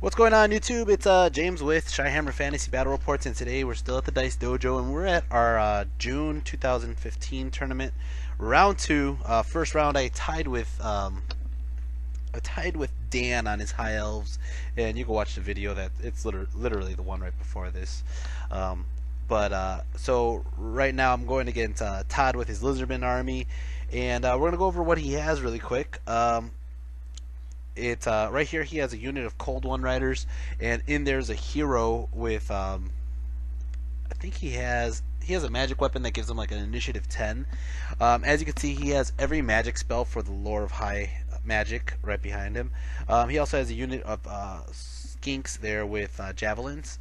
What's going on, YouTube? It's James with Shyhammer Fantasy Battle Reports, and today we're still at the Dice Dojo, and we're at our June 2015 tournament, round two. First round, I tied with Dan on his High Elves, and you can watch the video. That it's literally the one right before this. So right now I'm going against Todd with his Lizardman army, and we're gonna go over what he has really quick. Right here he has a unit of Cold One Riders, and in there's a hero with I think he has a magic weapon that gives him like an initiative 10. As you can see, he has every magic spell for the Lore of High Magic right behind him. He also has a unit of skinks there with javelins.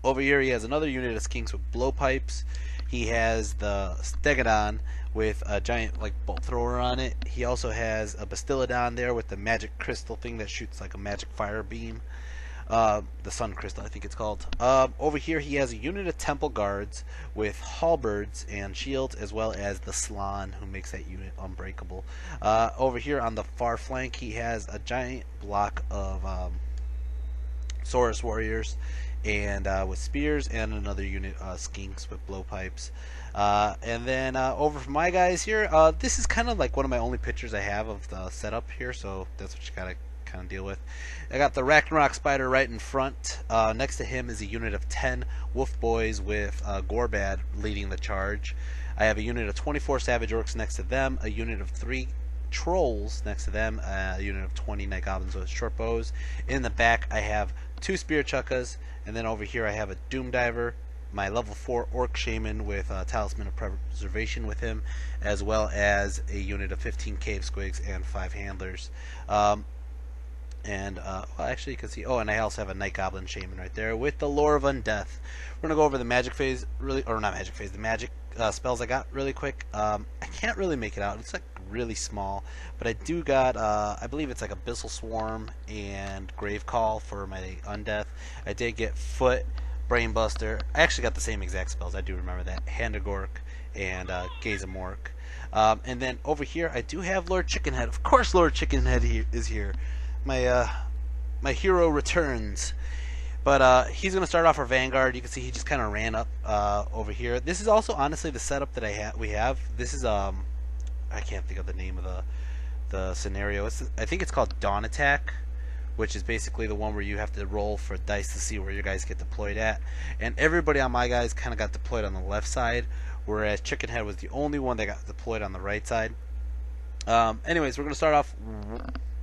Over here he has another unit of skinks with blowpipes. He has the Stegodon with a giant like bolt thrower on it. He also has a Bastiladon there with the magic crystal thing that shoots like a magic fire beam. The Sun Crystal, I think it's called. Over here he has a unit of Temple Guards with halberds and shields, as well as the Slann, who makes that unit unbreakable. Over here on the far flank he has a giant block of Saurus warriors and with spears, and another unit skinks with blowpipes. And then over for my guys here, this is kind of like one of my only pictures I have of the setup here, so that's what you gotta kind of deal with. I got the Ragnarok Spider right in front. Next to him is a unit of 10 Wolf Boys with Gorbad leading the charge. I have a unit of 24 Savage Orcs next to them, a unit of 3 Trolls next to them, a unit of 20 Night Goblins with short bows. In the back I have 2 Spear Chukkas, and then over here I have a Doom Diver, my level 4 Orc Shaman with Talisman of Preservation with him, as well as a unit of 15 Cave Squigs and 5 Handlers. Well, actually you can see, and I also have a Night Goblin Shaman right there with the Lore of Undeath. We're going to go over the magic phase, the magic spells I got really quick. I can't really make it out, it's like really small, but I do got, I believe it's like Abyssal Swarm and Grave Call for my Undeath. I did get Foot, Brainbuster. I actually got the same exact spells, I do remember that. Handagork and Gazamork. And then over here I do have Lord Chickenhead. Of course Lord Chickenhead is here. My hero returns. But he's going to start off our Vanguard. You can see he just kind of ran up over here. This is also honestly the setup that we have. This is I can't think of the name of the scenario. I think it's called Dawn Attack, which is basically the one where you have to roll for dice to see where your guys get deployed at. And everybody on my guys kind of got deployed on the left side, whereas Chickenhead was the only one that got deployed on the right side. Anyways, we're going to start off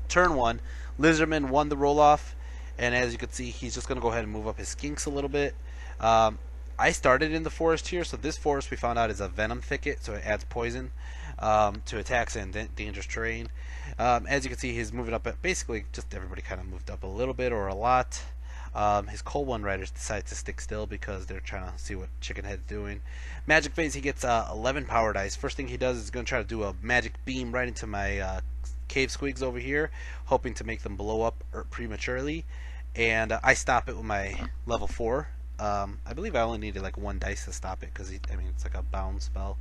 turn 1. Lizardman won the roll-off, and as you can see, he's just going to go ahead and move up his skinks a little bit. I started in the forest here, so this forest we found out is a venom thicket, so it adds poison to attacks and dangerous terrain. As you can see, he's moving up. Basically, just everybody kind of moved up a little bit or a lot. His Cold One Riders decide to stick still because they're trying to see what Chickenhead's doing. Magic phase, he gets 11 power dice. First thing he does is going to try to do a magic beam right into my Cave Squigs over here, hoping to make them blow up prematurely. And I stop it with my level 4. I believe I only needed like 1 dice to stop it because it's like a bound spell.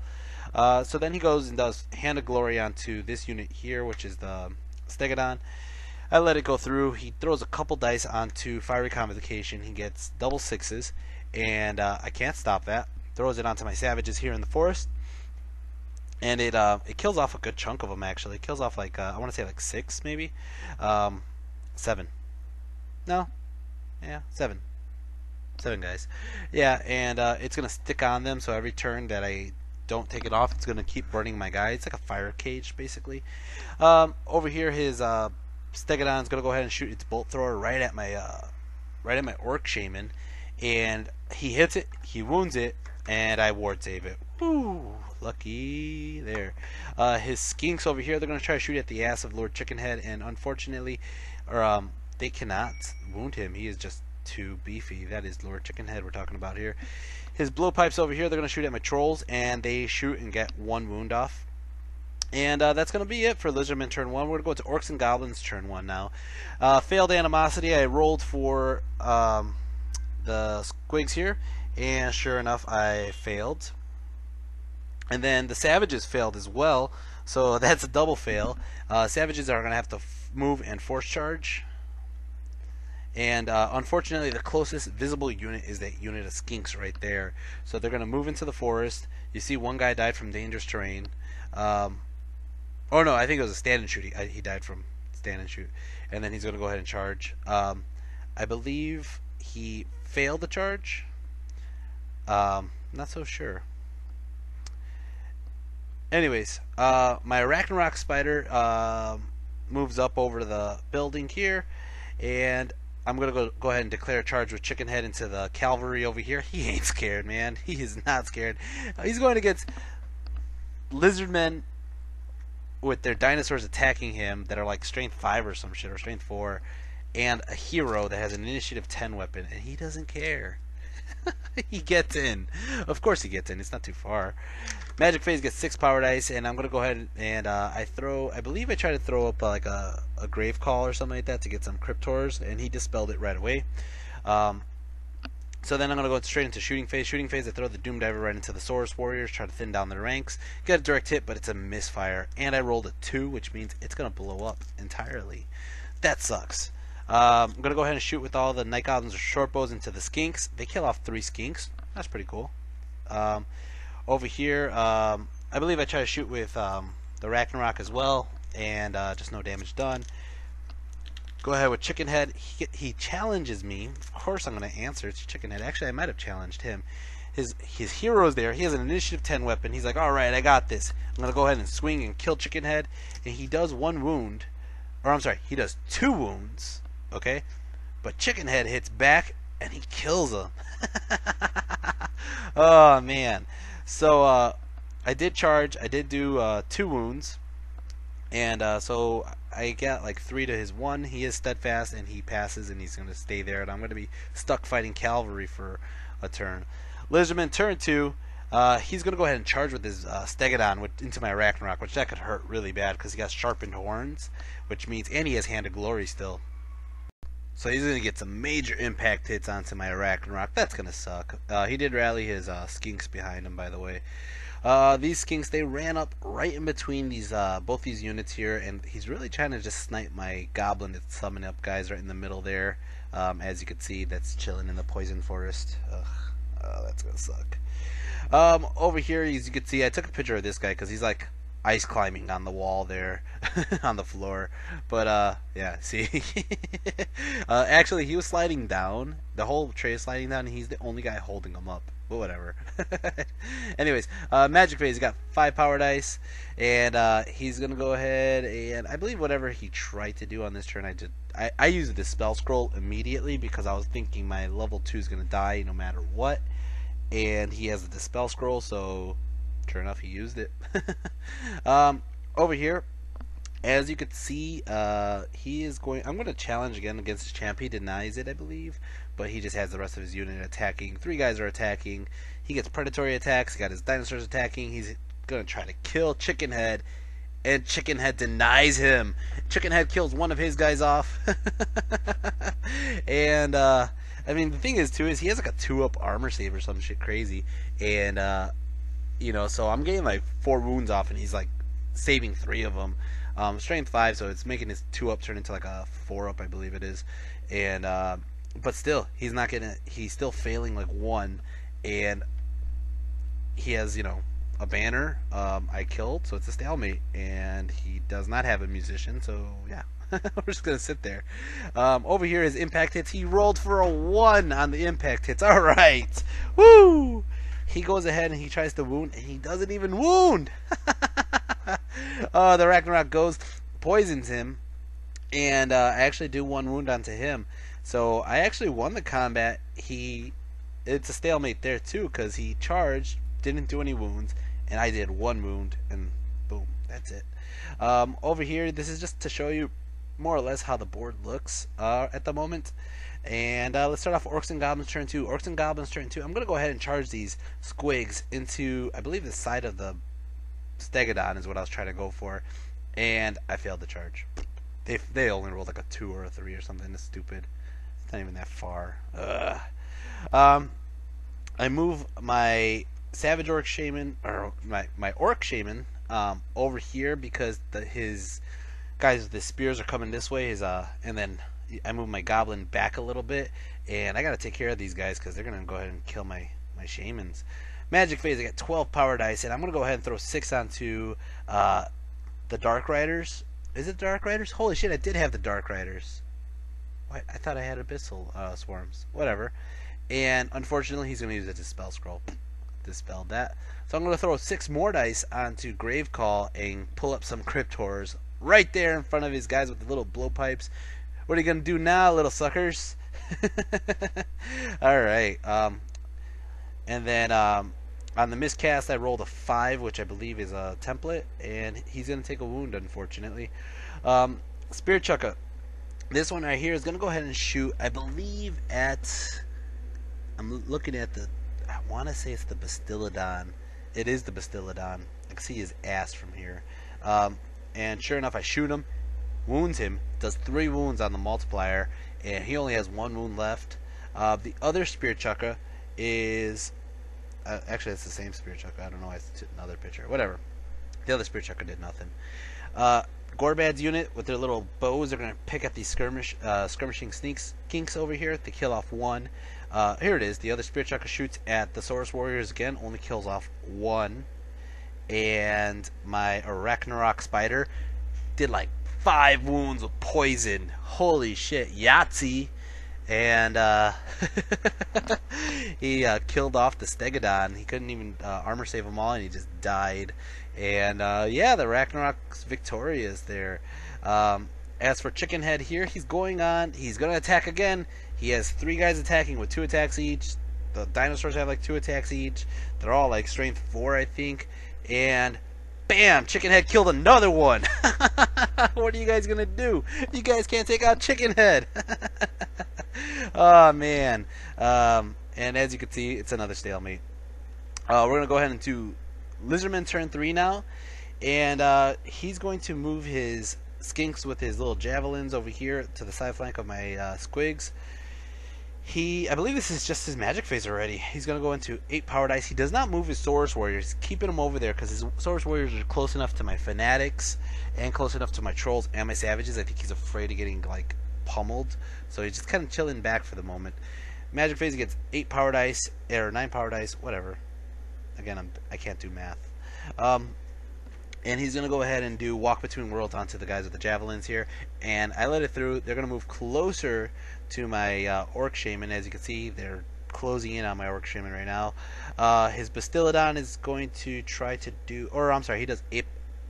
So then he goes and does Hand of Glory onto this unit here, which is the Stegodon. I let it go through. He throws a couple dice onto Fiery Convocation. He gets double 6s, and I can't stop that. Throws it onto my Savages here in the forest, and it kills off a good chunk of them. Actually, it kills off like I want to say like 6 maybe, 7. No, yeah, 7 guys. Yeah, and it's gonna stick on them. So every turn that I don't take it off, it's gonna keep burning my guy. It's like a fire cage basically. Over here, his Stegodon is gonna go ahead and shoot its bolt thrower right at my Orc Shaman, and he hits it, he wounds it, and I ward save it. Woo! Lucky there. His skinks over here, they're gonna try to shoot at the ass of Lord Chickenhead, and unfortunately, they cannot wound him. He is just too beefy. That is Lord Chickenhead we're talking about here. His blowpipes over here, they're going to shoot at my Trolls, and they shoot and get 1 wound off. And that's going to be it for Lizardman turn 1. We're going to go to Orcs and Goblins turn 1 now. Failed Animosity. I rolled for the Squigs here, and sure enough, I failed. And then the Savages failed as well, so that's a double fail. Savages are going to have to move and force charge. And unfortunately, the closest visible unit is that unit of skinks right there. So they're going to move into the forest. You see one guy died from dangerous terrain. Oh no, I think it was a stand and shoot. He died from stand and shoot. And then he's going to go ahead and charge. I believe he failed the charge. Not so sure. Anyways, my Arachnarok spider moves up over the building here, and I'm gonna go ahead and declare a charge with Chicken Head into the cavalry over here. He ain't scared, man. He is not scared. He's going against lizardmen with their dinosaurs attacking him that are like strength 5 or some shit, or strength 4, and a hero that has an initiative 10 weapon, and he doesn't care. He gets in. Of course he gets in. It's not too far. Magic Phase gets 6 power dice, and I'm going to go ahead and I believe I tried to throw up like a Grave Call or something like that to get some Cryptors, and he dispelled it right away. So then I'm going to go straight into Shooting Phase. Shooting Phase, I throw the Doom Diver right into the Saurus Warriors, try to thin down their ranks. Get a direct hit, but it's a misfire, and I rolled a 2, which means it's going to blow up entirely. That sucks. I'm going to go ahead and shoot with all the Night Goblins or Short Bows into the Skinks. They kill off 3 Skinks. That's pretty cool. Over here, I believe I try to shoot with the Ragnarok as well, and just no damage done. Go ahead with Chicken Head. He challenges me. Of course I'm going to answer. It's Chicken Head. Actually, I might have challenged him. His hero's there. He has an initiative 10 weapon. He's like, alright, I got this. I'm going to go ahead and swing and kill Chicken Head. And he does 1 wound. Or I'm sorry, he does 2 wounds. Okay? But Chicken Head hits back and he kills him. Oh, man. So, I did charge. I did do 2 wounds. And so I got like 3 to his 1. He is steadfast and he passes and he's going to stay there. And I'm going to be stuck fighting cavalry for a turn. Lizardman, turn 2. He's going to go ahead and charge with his Stegodon into my Ragnarok, which that could hurt really bad because he got sharpened horns, which means, and he has Hand of Glory still. So he's going to get some major impact hits onto my Ragnarok. That's going to suck. He did rally his Skinks behind him, by the way. These Skinks, they ran up right in between these both these units here, and he's really trying to just snipe my Goblin that's summoning up guys right in the middle there. As you can see, that's chilling in the Poison Forest. Ugh. Oh, that's going to suck. Over here, as you can see, I took a picture of this guy because he's like ice climbing on the wall there, on the floor. But yeah, see, actually he was sliding down. The whole tray is sliding down, and he's the only guy holding him up. But whatever. Anyways, Magic Phase, he got 5 power dice, and he's gonna go ahead and I believe whatever he tried to do on this turn, I used the Dispel Scroll immediately because I was thinking my level 2 is gonna die no matter what, and he has the Dispel Scroll, so sure enough he used it. Over here, as you can see, he is going. I'm going to challenge again against his champ. He denies it, I believe, but he just has the rest of his unit attacking. 3 guys are attacking. He gets predatory attacks. He got his dinosaurs attacking. He's going to try to kill Chicken Head, and Chicken Head denies him. Chicken Head kills one of his guys off. And I mean, the thing is too is he has like a 2-up armor save or some shit crazy, and you know, so I'm getting like 4 wounds off, and he's like saving 3 of them. Strength 5, so it's making his 2-up turn into like a 4-up, I believe it is. And but still, he's not getting. He's still failing like 1, and he has, you know, a banner. I killed, so it's a stalemate, and he does not have a musician. So yeah, we're just gonna sit there. Over here, his impact hits. He rolled for a 1 on the impact hits. All right, woo! He goes ahead and he tries to wound, and he doesn't even wound. The Ragnarok goes, poisons him, and I actually do 1 wound onto him. So I actually won the combat. It's a stalemate there too, because he charged, didn't do any wounds, and I did 1 wound, and boom, that's it. Over here, this is just to show you more or less how the board looks at the moment. And let's start off Orcs and Goblins turn 2. Orcs and Goblins turn 2. I'm going to go ahead and charge these squigs into, I believe, the side of the Stegodon is what I was trying to go for. And I failed the charge. They only rolled like a 2 or a 3 or something. It's stupid. It's not even that far. I move my Savage Orc Shaman, or my Orc Shaman, over here because his guys with the spears are coming this way. And then I moved my goblin back a little bit, and I gotta take care of these guys because they're gonna go ahead and kill my shamans. Magic phase, I got 12 power dice, and I'm gonna go ahead and throw 6 onto the Dark Riders. Is it Dark Riders? Holy shit, I did have the Dark Riders. What? I thought I had Abyssal Swarms. Whatever. And unfortunately, he's gonna use a Dispel Scroll. Dispelled that. So I'm gonna throw 6 more dice onto Gravecall and pull up some Crypt Horrors right there in front of his guys with the little blowpipes. What are you gonna do now, little suckers? All right. And then on the miscast, I rolled a 5, which I believe is a template, and he's going to take a wound, unfortunately. Spirit Chukka. This one right here is going to go ahead and shoot, I believe, at... I'm looking at the... I want to say it's the Bastiladon. It is the Bastiladon. I can see his ass from here. And sure enough, I shoot him, wounds him, does 3 wounds on the multiplier, and he only has 1 wound left. The other Spirit Chukka is... actually, it's the same Spirit Chukka. I don't know why it's another picture. Whatever. The other Spirit Chukka did nothing. Gorbad's unit, with their little bows, are going to pick at these skirmishing skinks over here to kill off 1. Here it is. The other Spirit Chukka shoots at the Saurus Warriors again, only kills off 1. And my Arachnarok Spider did like 5 wounds with poison. Holy shit. Yahtzee. And he killed off the Stegodon. He couldn't even armor save them all, and he just died. And yeah, the Ragnarok's victorious there. As for Chickenhead here, he's going to attack again. He has 3 guys attacking with 2 attacks each. The dinosaurs have like 2 attacks each. They're all like strength 4, I think. And bam! Chickenhead killed another one. What are you guys gonna do? You guys can't take out Chickenhead. Oh man. And as you can see, it's another stalemate. We're gonna go ahead and do Lizardman turn 3 now, and he's going to move his skinks with his little javelins over here to the side flank of my squigs. I believe this is just his magic phase already. He's going to go into 8 power dice. He does not move his Saurus Warriors. He's keeping them over there because his Saurus Warriors are close enough to my Fanatics and close enough to my Trolls and my Savages. I think he's afraid of getting like pummeled. So he's just kind of chilling back for the moment. Magic phase, he gets 8 power dice, or 9 power dice, whatever. Again, I can't do math. And he's going to go ahead and do Walk Between Worlds onto the guys with the javelins here. And I let it through. They're going to move closer to my Orc Shaman. As you can see, they're closing in on my Orc Shaman right now. His Bastiladon is going to try to do... Or, I'm sorry, he does...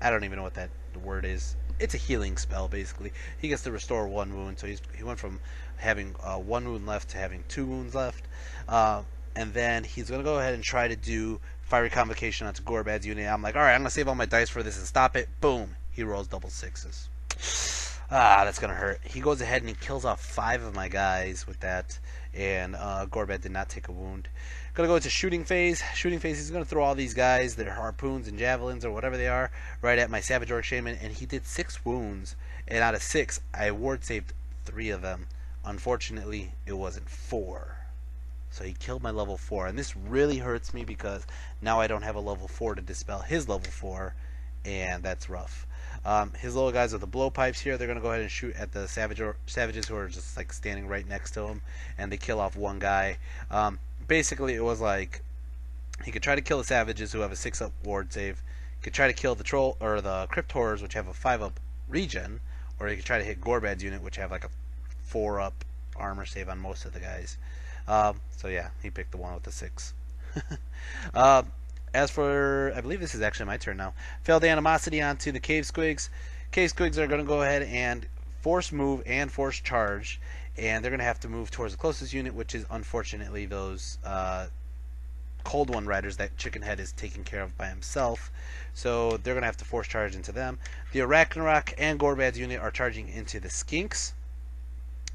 I don't even know what that word is. It's a healing spell, basically. He gets to restore 1 wound. So he went from having 1 wound left to having 2 wounds left. And then he's going to go ahead and try to do Fiery Convocation onto Gorbad's unit. I'm like, alright, I'm going to save all my dice for this and stop it. Boom. He rolls double 6s. That's going to hurt. He goes ahead and he kills off 5 of my guys with that. And Gorbad did not take a wound. Going to go into Shooting Phase. Shooting Phase, he's going to throw all these guys, their harpoons and javelins or whatever they are, right at my Savage Orc Shaman. And he did 6 wounds. And out of 6, I ward saved 3 of them. Unfortunately, it wasn't 4. So he killed my level 4, and this really hurts me because now I don't have a level 4 to dispel his level 4, and that's rough. His little guys with the blowpipes here, they're going to go ahead and shoot at the savages who are just like standing right next to him, and they kill off 1 guy. Basically, it was like he could try to kill the savages who have a 6-up ward save, he could try to kill the troll or the Crypt Horrors which have a 5-up regen, or he could try to hit Gorbad's unit which have like a 4-up armor save on most of the guys. So yeah, he picked the one with the 6. As for, I believe this is actually my turn now. Failed Animosity onto the Cave Squigs. Cave Squigs are going to go ahead and force move and force charge, and they're going to have to move towards the closest unit, which is unfortunately those Cold One Riders that Chickenhead is taking care of by himself. So they're going to have to force charge into them. The Arachnarok and Gorbad's unit are charging into the Skinks,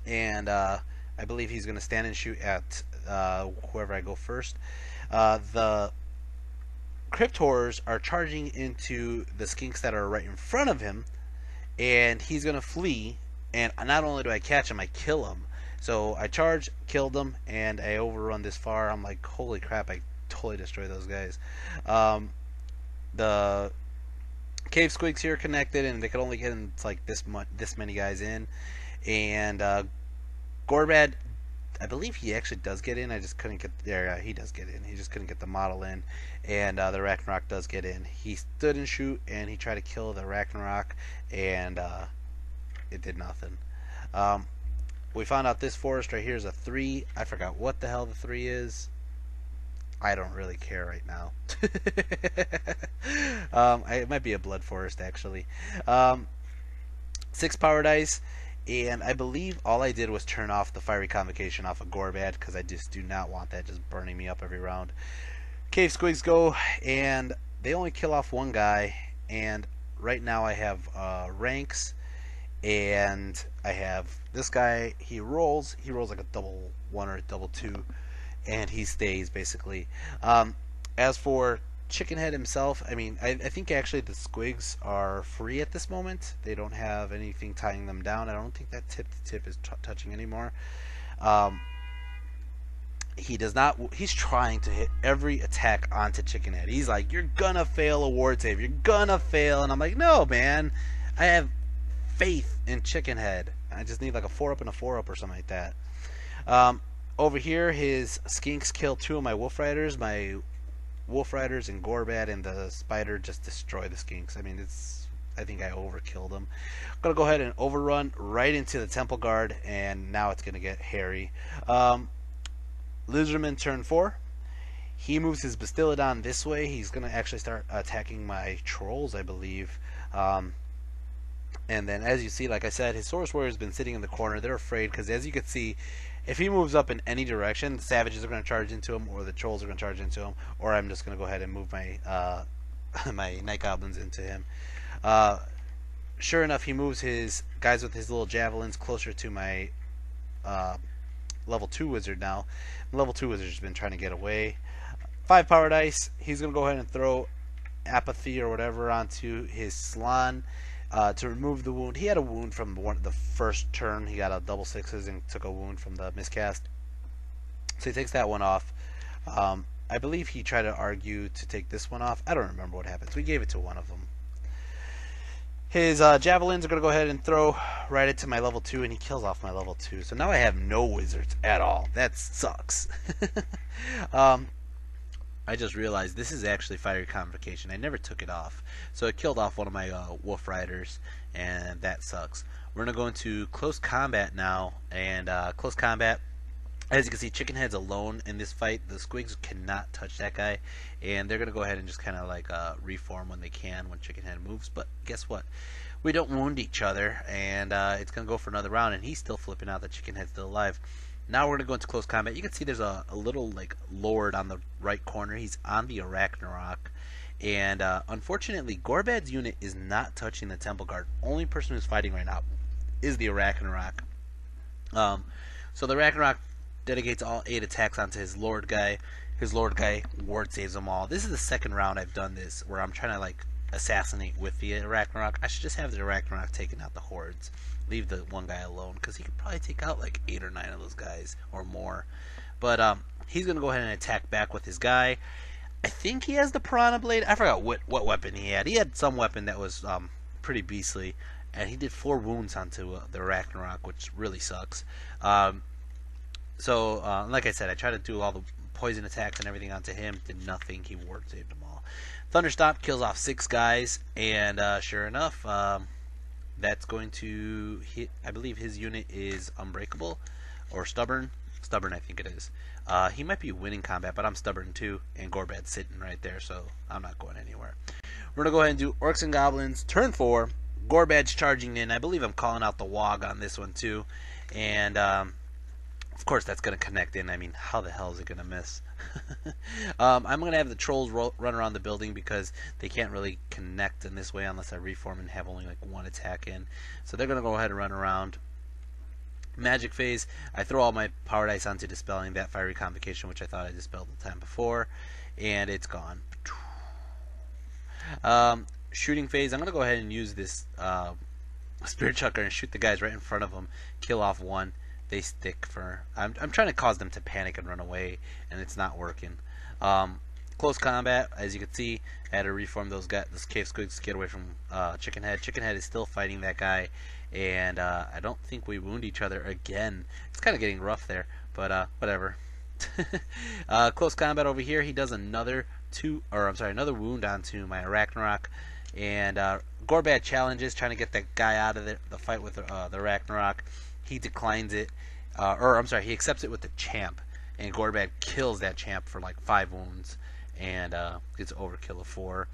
and I believe he's going to stand and shoot at whoever I go first. The Crypt Horrors are charging into the Skinks that are right in front of him, and he's going to flee, and not only do I catch him, I kill him. So I charge, killed him, and I overrun this far. I'm like, holy crap, I totally destroyed those guys. The Cave Squigs here connected, and they could only get in like this many guys in. And Gorbad, I believe he actually does get in. I just couldn't get there. He does get in. He just couldn't get the model in, and the Ragnarok does get in. He stood and shoot, and he tried to kill the Ragnarok, and it did nothing. We found out this forest right here is a 3. I forgot what the hell the 3 is. I don't really care right now. It might be a blood forest actually. 6 power dice. And I believe all I did was turn off the fiery convocation off of Gorbad because I just do not want that just burning me up every round. Cave Squigs go, and they only kill off one guy. And right now I have ranks, and I have this guy. He rolls like a double 1 or a double 2, and he stays basically. As for Chickenhead himself, I mean, I think actually the Squigs are free at this moment. They don't have anything tying them down. I don't think that tip to tip is touching anymore. He does not. He's trying to hit every attack onto Chickenhead. He's like, "You're gonna fail a ward save. You're gonna fail," and I'm like, "No, man. I have faith in Chickenhead. I just need like a 4-up and a 4-up or something like that." Over here, his Skinks kill 2 of my Wolf Riders. My Wolf Riders and Gorbad and the Spider just destroy the Skinks. I mean, I think I overkilled them. I'm gonna go ahead and overrun right into the Temple Guard, and now it's gonna get hairy. Lizardman turn 4. He moves his Bastiladon this way. He's gonna actually start attacking my Trolls, I believe. And then, as you see, like I said, his Saurus Warrior's been sitting in the corner. They're afraid because, as you can see, if he moves up in any direction, the Savages are going to charge into him, or the Trolls are going to charge into him, or I'm just going to go ahead and move my my Night Goblins into him. Sure enough, he moves his guys with his little javelins closer to my level 2 wizard now. Level 2 wizard's been trying to get away. 5 power dice. He's going to go ahead and throw Apathy or whatever onto his Slann. To remove the wound. He had a wound from the first turn. He got a double 6s and took a wound from the miscast. So he takes that one off. I believe he tried to argue to take this one off. I don't remember what happened. So we gave it to one of them. His javelins are going to go ahead and throw right into my level 2, and he kills off my level 2. So now I have no wizards at all. That sucks. I just realized this is actually Fiery Convocation. I never took it off. So it killed off one of my Wolf Riders, and that sucks. We're going to go into Close Combat now, and Close Combat, as you can see, Chickenhead's alone in this fight. The Squigs cannot touch that guy, and they're going to go ahead and just kind of like reform when they can when Chickenhead moves. But guess what? We don't wound each other, and it's going to go for another round, and he's still flipping out that Chickenhead's still alive. Now we're going to go into Close Combat. You can see there's a little like Lord on the right corner. He's on the Arachnarok. And unfortunately, Gorbad's unit is not touching the Temple Guard. Only person who's fighting right now is the Arachnarok. So the Arachnarok dedicates all 8 attacks onto his Lord guy. His Lord guy ward saves them all. This is the second round I've done this, where I'm trying to like assassinate with the Arachnarok. I should just have the Arachnarok taking out the hordes. Leave the one guy alone, because he could probably take out like 8 or 9 of those guys or more. But he's going to go ahead and attack back with his guy. I think he has the Piranha Blade. I forgot what weapon he had. He had some weapon that was pretty beastly, and he did 4 wounds onto the Arachnarok, which really sucks. So like I said, I tried to do all the poison attacks and everything onto him. Did nothing. He ward saved them all. Thunderstomp kills off 6 guys, and sure enough, that's going to hit. I believe his unit is Unbreakable or Stubborn. Stubborn, I think it is. He might be winning combat, but I'm Stubborn too, and Gorbad's sitting right there, so I'm not going anywhere. We're going to go ahead and do Orcs and Goblins. Turn 4. Gorbad's charging in. I believe I'm calling out the Wog on this one too, and of course that's going to connect in. I mean, how the hell is it going to miss? I'm going to have the Trolls run around the building because they can't really connect in this way unless I reform and have only like 1 attack in. So they're going to go ahead and run around. Magic Phase, I throw all my power dice onto dispelling that Fiery Convocation, which I thought I dispelled the time before, and it's gone. Shooting Phase, I'm going to go ahead and use this Spirit Chucker and shoot the guys right in front of them, kill off 1. They stick for... I'm trying to cause them to panic and run away, and it's not working. Close Combat, as you can see, I had to reform those Cave Squigs to get away from Chickenhead. Chickenhead is still fighting that guy, and I don't think we wound each other again. It's kind of getting rough there, but whatever. Close combat over here. He does another another wound onto my Ragnarok, and Gorbad challenges, trying to get that guy out of the fight with the Ragnarok. He declines it, he accepts it with the champ, and Gorbad kills that champ for like 5 wounds, and gets overkill of 4.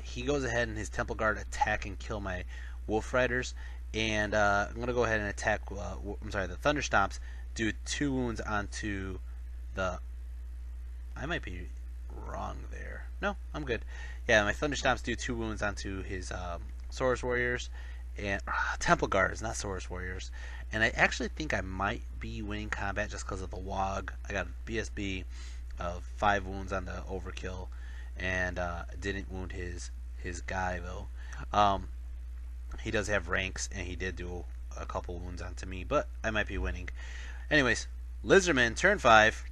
He goes ahead and his Temple Guard attack and kill my Wolf Riders, and I'm gonna go ahead and attack. The Thunder Stomps do 2 wounds onto the. I might be wrong there. No, I'm good. Yeah, my Thunder Stomps do 2 wounds onto his Saurus Warriors and Temple Guards, not Saurus Warriors. And I actually think I might be winning combat just because of the Wog. I got a BSB of 5 wounds on the overkill, and didn't wound his guy though. He does have ranks, and he did do a couple wounds onto me, but I might be winning. Anyways, Lizardman, turn 5.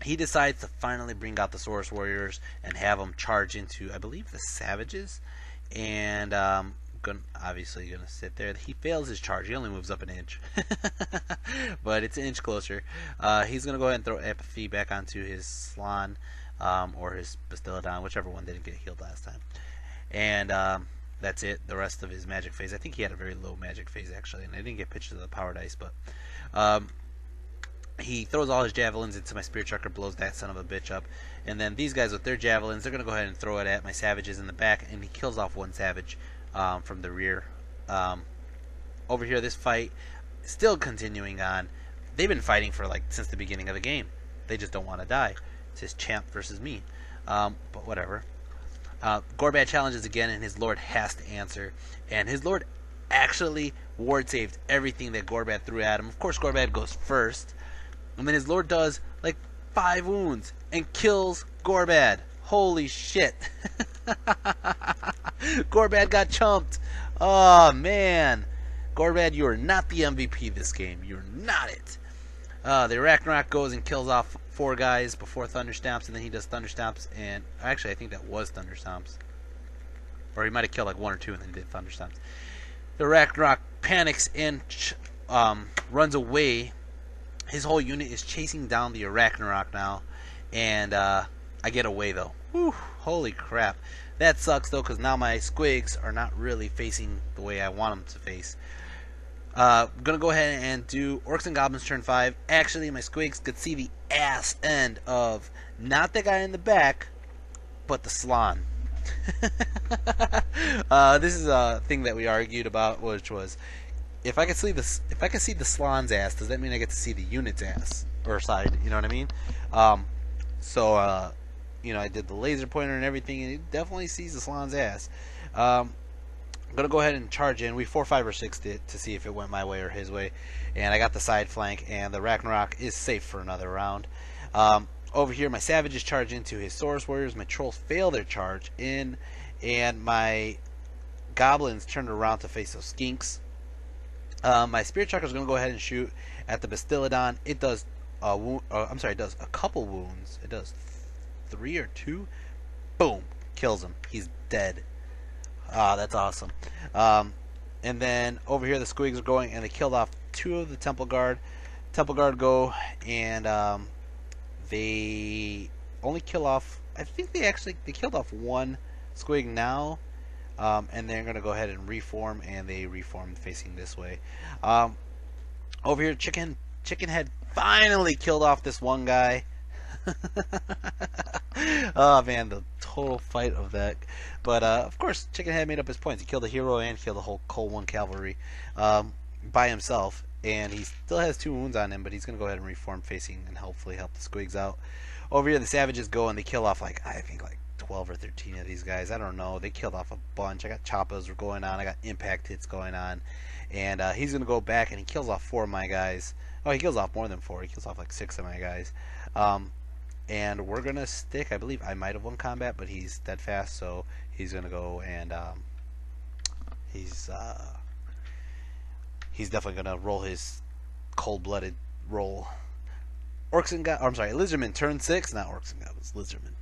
He decides to finally bring out the Saurus Warriors and have them charge into, I believe, the Savages. And obviously gonna sit there. He fails his charge. He only moves up an inch, but it's an inch closer. He's gonna go ahead and throw Apathy back onto his Slann, or his Bastiladon, whichever one didn't get healed last time. And that's it. The rest of his magic phase. I think he had a very low magic phase actually, and I didn't get pictures of the power dice, but he throws all his javelins into my Spirit Trucker, blows that son of a bitch up, and then these guys with their javelins, they're gonna go ahead and throw it at my Savages in the back, and he kills off 1 Savage from the rear. Over here, this fight still continuing on. They've been fighting for since the beginning of the game. They just don't want to die. It's his champ versus me, but whatever. Gorbad challenges again, and his Lord has to answer. And his Lord actually ward saved everything that Gorbad threw at him. Of course, Gorbad goes first, and then his Lord does 5 wounds and kills Gorbad. Holy shit! Gorbad got chumped. Oh man, Gorbad, you are not the MVP this game. You're not it. The Ragnarok goes and kills off 4 guys before Thunder Stomps, and then he does Thunder Stomps, and actually I think that was Thunder Stomps, or he might have killed 1 or 2 and then he did Thunder Stomps. The Ragnarok panics and runs away. His whole unit is chasing down the Ragnarok now, and I get away though. Whew, holy crap. That sucks though, because now my Squigs are not really facing the way I want them to face. I'm gonna go ahead and do Orcs and Goblins turn 5. Actually, my Squigs could see the ass end of not the guy in the back, but the Slann. This is a thing that we argued about, which was if I could see the Slann's ass, does that mean I get to see the unit's ass or side? You know what I mean? I did the laser pointer and everything, and it definitely sees the Slann's ass. I'm going to go ahead and charge in. We 4, 5, or 6'd it to see if it went my way or his way. And I got the side flank, and the Ragnarok is safe for another round. Over here, my Savages charge into his Saurus Warriors. My Trolls fail their charge in, and my Goblins turned around to face those Skinks. My Spirit Trucker is going to go ahead and shoot at the Bastiladon. It does it does a couple wounds. It does 3 or 2. Boom, kills him. He's dead. That's awesome. And then over here the Squigs are going, and they killed off 2 of the Temple Guard. Temple Guard go, and they only kill off, I think they killed off 1 Squig now, and they're going to go ahead and reform, and they reform facing this way. Over here, Chicken Head finally killed off this one guy. Oh man, the total fight of that. But of course, Chicken Head made up his points. He killed a hero and killed the whole Cole 1 cavalry by himself, and he still has 2 wounds on him, but he's going to go ahead and reform facing and hopefully help the Squigs out. Over here, the Savages go and they kill off I think 12 or 13 of these guys. I don't know. They killed off a bunch. I got Choppas going on. I got impact hits going on. And he's going to go back and he kills off 4 of my guys. Oh, he kills off more than 4. He kills off 6 of my guys. And we're going to stick. I believe I might have won combat, but he's dead fast, so he's going to go and he's definitely going to roll his cold-blooded roll. Lizardman turn 6, not Orcs and Goblins, Lizardman.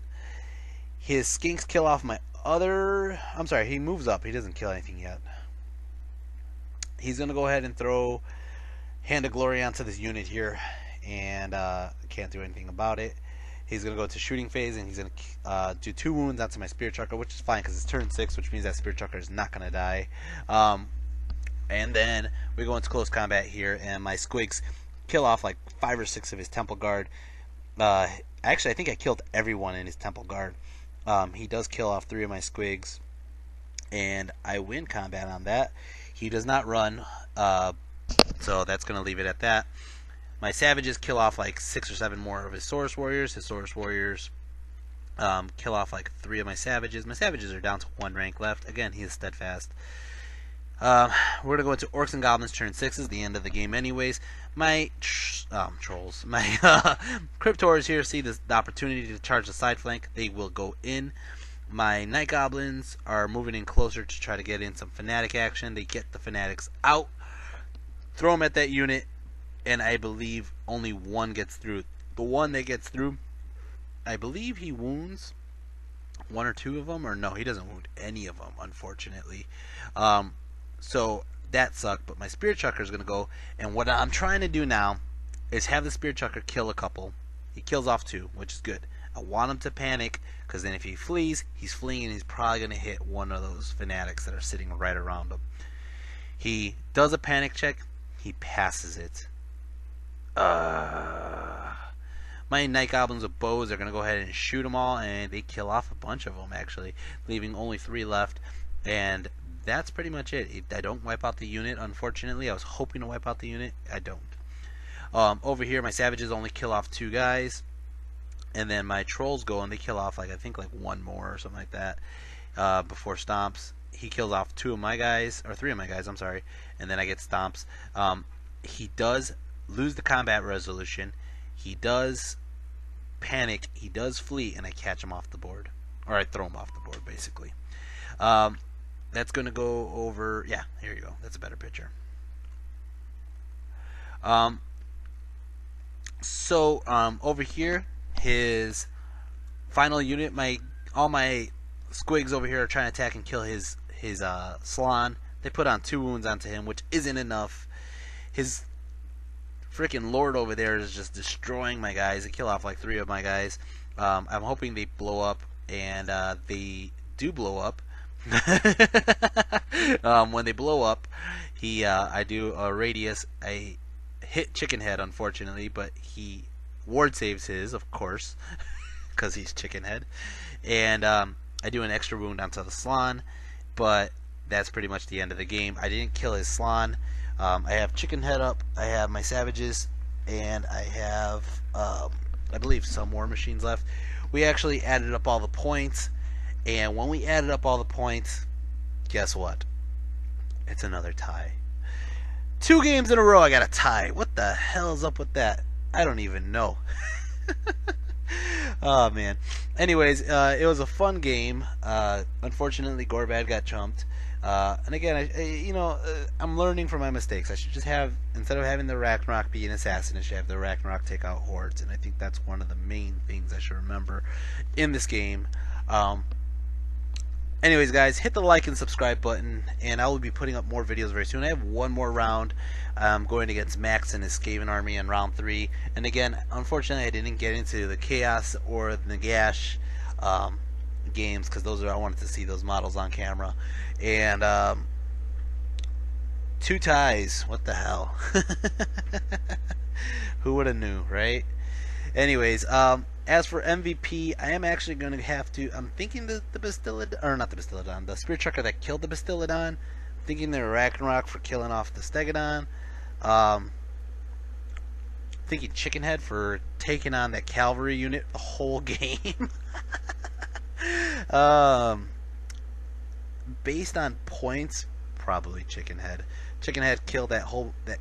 His Skinks kill off my other. He moves up. He doesn't kill anything yet. He's going to go ahead and throw Hand of Glory onto this unit here, and can't do anything about it. He's going to go to shooting phase, and he's going to do 2 wounds onto my Spirit Chucker, which is fine because it's turn 6, which means that Spirit Chucker is not going to die. And then we go into close combat here, and my Squigs kill off like 5 or 6 of his Temple Guard. Actually, I think I killed everyone in his Temple Guard. He does kill off 3 of my Squigs, and I win combat on that. He does not run, so that's going to leave it at that. My Savages kill off like 6 or 7 more of his Saurus Warriors. His Saurus Warriors kill off like 3 of my Savages. My Savages are down to 1 rank left. Again, he is steadfast. We're going to go into Orcs and Goblins turn 6 is the end of the game anyways. My trolls, my Cryptors here see the opportunity to charge the side flank. They will go in. My Night Goblins are moving in closer to try to get in some Fanatic action. They get the Fanatics out, throw them at that unit, and I believe only one gets through. The one that gets through, I believe he wounds 1 or 2 of them, or no, he doesn't wound any of them, unfortunately. So that sucked, but my Spirit Chucker is going to go, and what I'm trying to do now is have the Spirit Chucker kill a couple. He kills off 2, which is good. I want him to panic, because then if he flees, he's fleeing, and he's probably going to hit one of those Fanatics that are sitting right around him. He does a panic check. He passes it. My Night Goblins with bows are going to go ahead and shoot them all, and they kill off a bunch of them, actually, leaving only 3 left, and that's pretty much it. I don't wipe out the unit, unfortunately. I was hoping to wipe out the unit. I don't. Over here, my Savages only kill off 2 guys, and then my Trolls go and they kill off, I think 1 more or something like that before Stomps. He kills off 2 of my guys, or 3 of my guys, I'm sorry, and then I get Stomps. He does lose the combat resolution. He does panic. He does flee, and I catch him off the board. Or I throw him off the board, basically. That's going to go over... Yeah, here you go. That's a better picture. Over here, his final unit, all my Squigs over here are trying to attack and kill his Slann. They put on 2 wounds onto him, which isn't enough. His freaking Lord over there is just destroying my guys. They kill off 3 of my guys. I'm hoping they blow up, and they do blow up. When they blow up, I do a radius. I hit Chicken Head, unfortunately, but he ward saves his, of course, because he's Chicken Head. And I do an extra wound onto the Slann, but that's pretty much the end of the game. I didn't kill his Slann. I have Chicken Head up. I have my Savages, and I have, I believe, some War Machines left. We actually added up all the points. And when we added up all the points, guess what? It's another tie. 2 games in a row I got a tie. What the hell is up with that? I don't even know. Oh, man. Anyways, it was a fun game. Unfortunately, Gorbad got chumped. And again, I'm learning from my mistakes. I should just have, instead of having the Ragnarok be an assassin, I should have the Ragnarok take out hordes. And I think that's one of the main things I should remember in this game. Anyways, guys, hit the like and subscribe button, and I will be putting up more videos very soon. I have 1 more round going against Max and his Skaven army in round 3. And again, unfortunately, I didn't get into the Chaos or the Nagash games, because I wanted to see those models on camera. And 2 ties. What the hell? Who would have knew, right? Anyways, as for MVP, I am actually going to have to... I'm thinking the Bastiladon... Or not the Bastiladon. The Spirit Chucker that killed the Bastiladon. I'm thinking the Ragnarok for killing off the Stegodon. Thinking Chicken Head for taking on that Cavalry unit the whole game. Based on points, probably Chicken Head. Chicken Head killed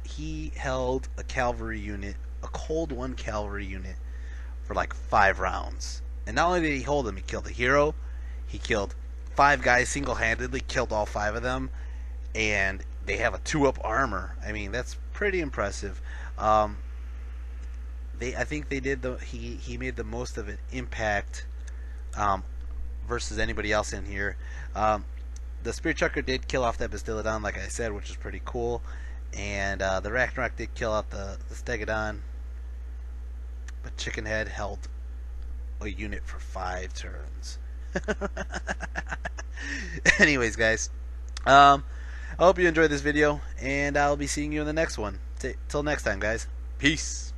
he held a cavalry unit, a Cold One cavalry unit, for 5 rounds. And not only did he hold them, he killed a hero, he killed 5 guys single-handedly, killed all 5 of them, and they have a 2-up armor. I mean, that's pretty impressive. I think they did he made the most of an impact versus anybody else in here. the Spirit Chucker did kill off that Bastiladon, like I said, which is pretty cool. And the Ragnarok did kill out the Stegodon. But Chicken Head held a unit for 5 turns. Anyways, guys. I hope you enjoyed this video, and I'll be seeing you in the next one. Till next time, guys. Peace.